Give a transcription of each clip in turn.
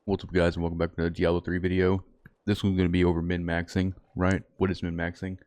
What's up, guys, and welcome back to another Diablo 3 video. This one's going to be over min-maxing, right? What is min-maxing?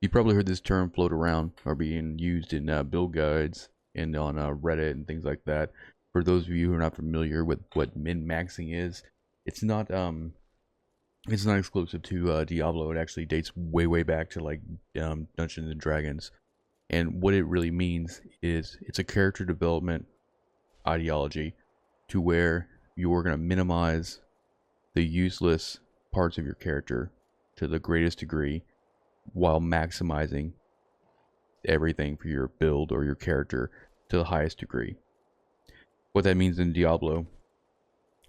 You probably heard this term float around or being used in build guides and on Reddit and things like that. For those of you who are not familiar with what min-maxing is, it's not exclusive to Diablo. It actually dates way back to like Dungeons and Dragons. And what it really means is it's a character development ideology to where you're going to minimize the useless parts of your character to the greatest degree while maximizing everything for your build or your character to the highest degree. What that means in Diablo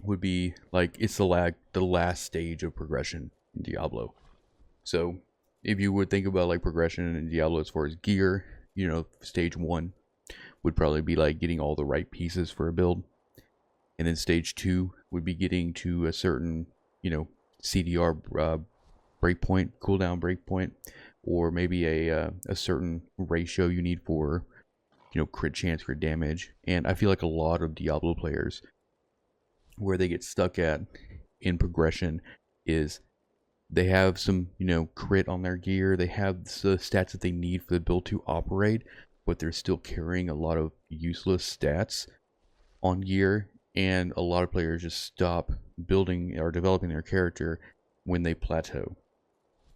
would be like it's the last stage of progression in Diablo. So if you would think about like progression in Diablo as far as gear, you know, stage 1 would probably be like getting all the right pieces for a build. And then stage 2 would be getting to a certain, you know, CDR breakpoint, cooldown breakpoint, or maybe a certain ratio you need for, you know, crit chance, crit damage. And I feel like a lot of Diablo players, where they get stuck at in progression is they have some, you know, crit on their gear, they have the stats that they need for the build to operate, but they're still carrying a lot of useless stats on gear. And a lot of players just stop building or developing their character when they plateau,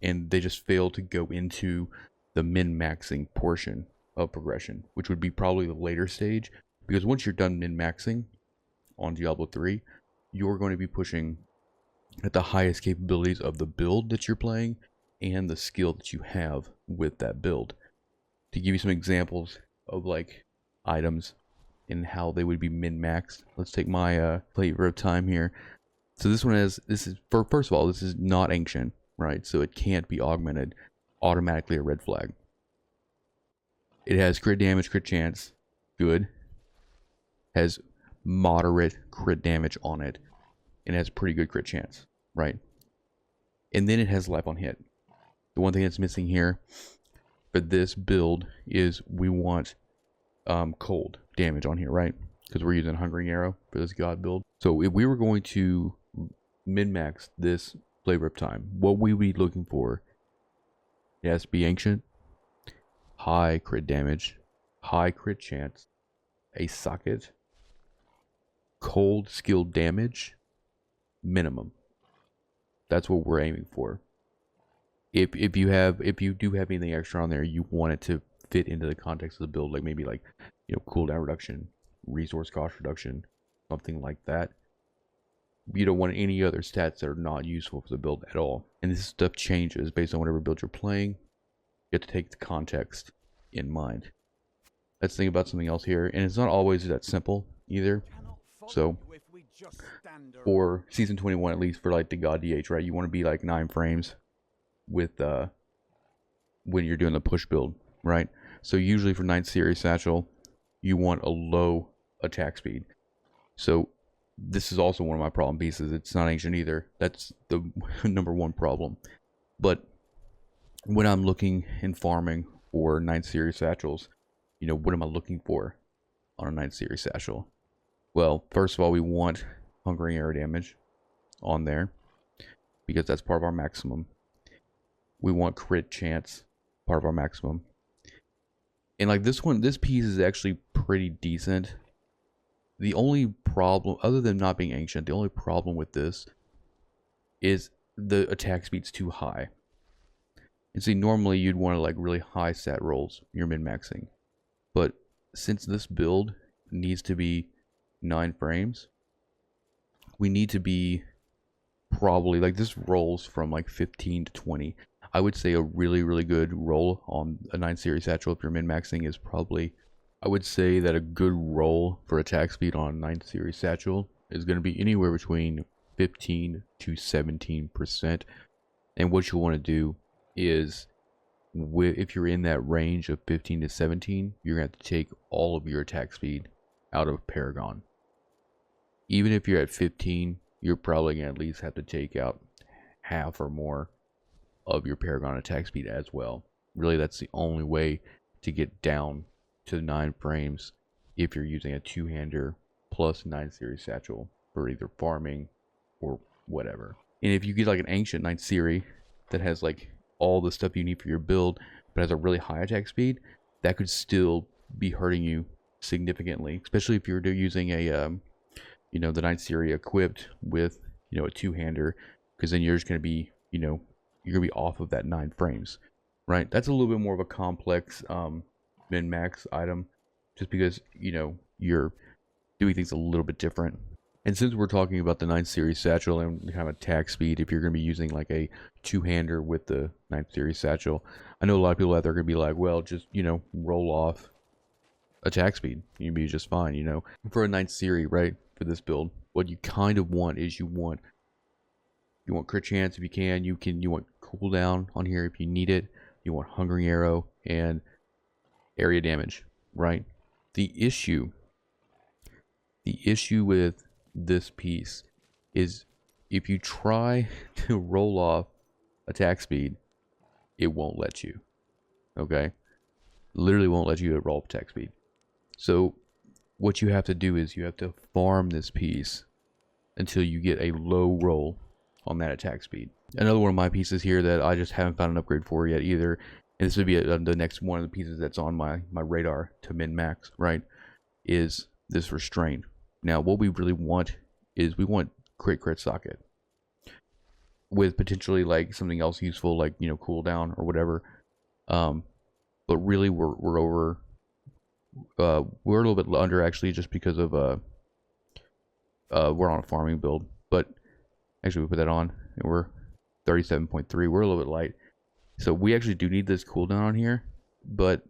and they just fail to go into the min-maxing portion of progression, which would be probably the later stage, because once you're done min-maxing on Diablo 3, you're going to be pushing at the highest capabilities of the build that you're playing and the skill that you have with that build. To give you some examples of like items and how they would be min-maxed, let's take my flavor of time here. So this one is first of all, this is not ancient, right? So it can't be augmented, automatically a red flag. It has crit damage, crit chance, good. Has moderate crit damage on it, and has pretty good crit chance, right? And then it has life on hit. The one thing that's missing here for this build is we want cold damage on here, right? Because we're using Hungering Arrow for this god build. So if we were going to min-max this flavor of time, what we would be looking for, it has to be ancient, high crit damage, high crit chance, a socket, cold skill damage, minimum. That's what we're aiming for. If you do have anything extra on there, you want it to fit into the context of the build, like maybe like, you know, cooldown reduction, resource cost reduction, something like that. You don't want any other stats that are not useful for the build at all. And this stuff changes based on whatever build you're playing. You have to take the context in mind. Let's think about something else here, and it's not always that simple either. So for season 21, at least for like the god DH, right, you want to be like 9 frames with when you're doing the push build, right? So usually for 9th series satchel, you want a low attack speed. So this is also one of my problem pieces. It's not ancient either. That's the number one problem. But when I'm looking and farming for 9th series satchels, you know, what am I looking for on a 9th series satchel? Well, first of all, we want Hungering Arrow damage on there, because that's part of our maximum. We want crit chance, part of our maximum. And like this piece is actually pretty decent. The only problem, other than not being ancient, the only problem with this is the attack speed's too high. And see, normally you'd want to like really high stat rolls when you're min-maxing. But since this build needs to be 9 frames, we need to be probably like, this rolls from like 15 to 20. I would say a really good roll on a 9 series satchel if you're min-maxing is probably, I would say that a good roll for attack speed on a 9 series satchel is going to be anywhere between 15 to 17%. And what you'll want to do is, if you're in that range of 15 to 17, you're going to have to take all of your attack speed out of Paragon. Even if you're at 15, you're probably going to at least have to take out half or more of your Paragon attack speed as well. Really, that's the only way to get down to 9 frames if you're using a 2-hander plus 9 series satchel for either farming or whatever. And if you get like an ancient 9th series that has like all the stuff you need for your build, but has a really high attack speed, that could still be hurting you significantly, especially if you're using a you know, the 9th series equipped with, you know, a two-hander, because then you're just going to be, you know, you're going to be off of that 9 frames, right? That's a little bit more of a complex min-max item, just because, you know, you're doing things a little bit different. And since we're talking about the 9th series satchel and kind of attack speed, if you're going to be using like a two-hander with the 9th series satchel, I know a lot of people out there are going to be like, well, just, you know, roll off attack speed, you'd be just fine, you know. For a 9th series, right, for this build, what you kind of want is you want crit chance if you can. You want cooldown on here if you need it. You want hungering arrow and area damage, right? The issue with this piece is if you try to roll off attack speed, it won't let you. Okay, literally won't let you roll off attack speed. So what you have to do is you have to farm this piece until you get a low roll on that attack speed. Another one of my pieces here that I just haven't found an upgrade for yet either, and this would be the next one of the pieces that's on my radar to min-max, right, is this restraint. Now what we really want is we want crit socket with potentially like something else useful, like, you know, cooldown or whatever. But really we're over, we're a little bit under actually, just because of we're on a farming build. But actually we put that on and we're 37.3. We're a little bit light, so we actually do need this cooldown on here, but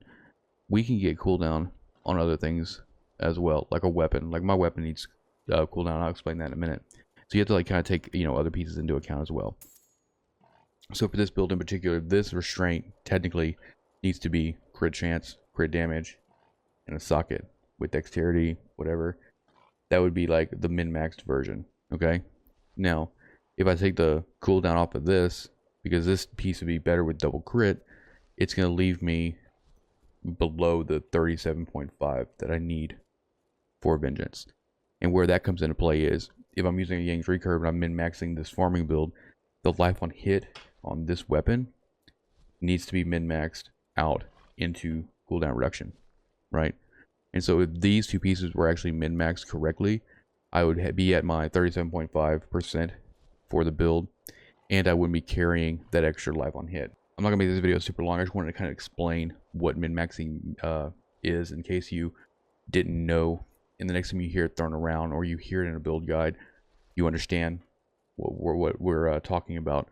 we can get cooldown on other things as well, like a weapon. Like my weapon needs cooldown. I'll explain that in a minute. So you have to like kind of take, you know, other pieces into account as well. So for this build in particular, this restraint technically needs to be crit chance, crit damage, and a socket with dexterity, whatever. That would be like the min-maxed version. Okay, now if I take the cooldown off of this, because this piece would be better with double crit, it's going to leave me below the 37.5 that I need for vengeance. And where that comes into play is if I'm using a Yang's recurve and I'm min-maxing this farming build, the life on hit on this weapon needs to be min-maxed out into cooldown reduction, right? And so if these two pieces were actually min-maxed correctly, I would be at my 37.5% for the build, and I wouldn't be carrying that extra life on hit. I'm not gonna make this video super long. I just wanted to kind of explain what min-maxing is, in case you didn't know. And the next time you hear it thrown around or you hear it in a build guide, you understand what we're talking about.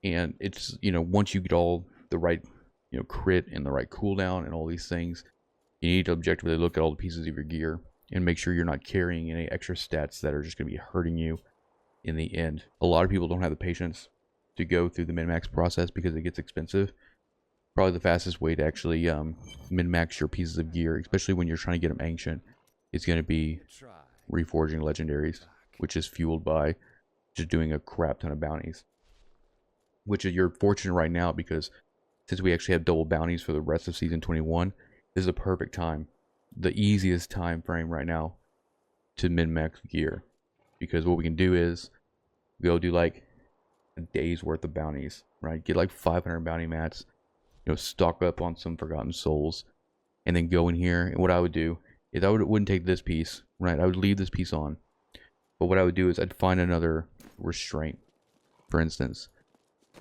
And it's, you know, once you get all the right, you know, crit and the right cooldown and all these things, you need to objectively look at all the pieces of your gear and make sure you're not carrying any extra stats that are just going to be hurting you in the end. A lot of people don't have the patience to go through the min-max process because it gets expensive. Probably the fastest way to actually min-max your pieces of gear, especially when you're trying to get them ancient, is going to be reforging legendaries, which is fueled by just doing a crap ton of bounties. Which is, you're fortunate right now, because since we actually have double bounties for the rest of season 21, this is a perfect time, the easiest time frame right now to min-max gear. Because what we can do is go do like a day's worth of bounties, right? Get like 500 bounty mats, you know, stock up on some Forgotten Souls, and then go in here. And what I would do is I wouldn't take this piece, right? I would leave this piece on. But what I would do is I'd find another restraint, for instance,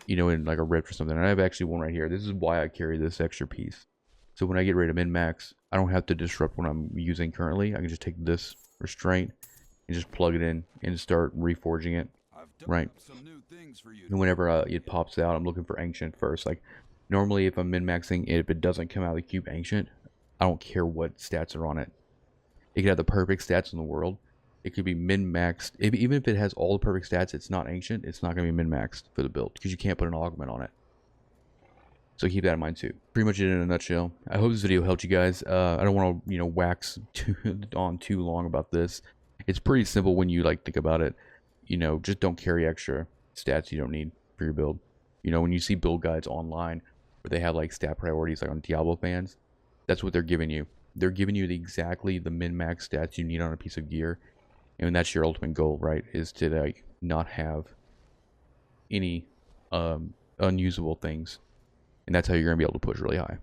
you know, in like a rift or something. And I have actually one right here. This is why I carry this extra piece. So when I get ready to min-max, I don't have to disrupt what I'm using currently. I can just take this restraint and just plug it in and start reforging it, right? And whenever it pops out, I'm looking for ancient first. Like normally if I'm min-maxing, if it doesn't come out of the cube ancient, I don't care what stats are on it. It could have the perfect stats in the world. It could be min-maxed. Even if it has all the perfect stats, it's not ancient, it's not going to be min-maxed for the build, because you can't put an augment on it. So keep that in mind too. Pretty much it in a nutshell. I hope this video helped you guys. I don't want to, you know, wax on too long about this. It's pretty simple when you like think about it. You know, just don't carry extra stats you don't need for your build. You know, when you see build guides online where they have like stat priorities, like on Diablo fans, that's what they're giving you. They're giving you exactly the min-max stats you need on a piece of gear, And that's your ultimate goal, right? Is to like not have any unusable things, and that's how you're gonna be able to push really high.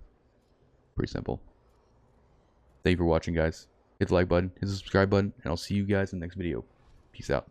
Pretty simple. Thank you for watching, guys. Hit the like button, hit the subscribe button, and I'll see you guys in the next video. Peace out.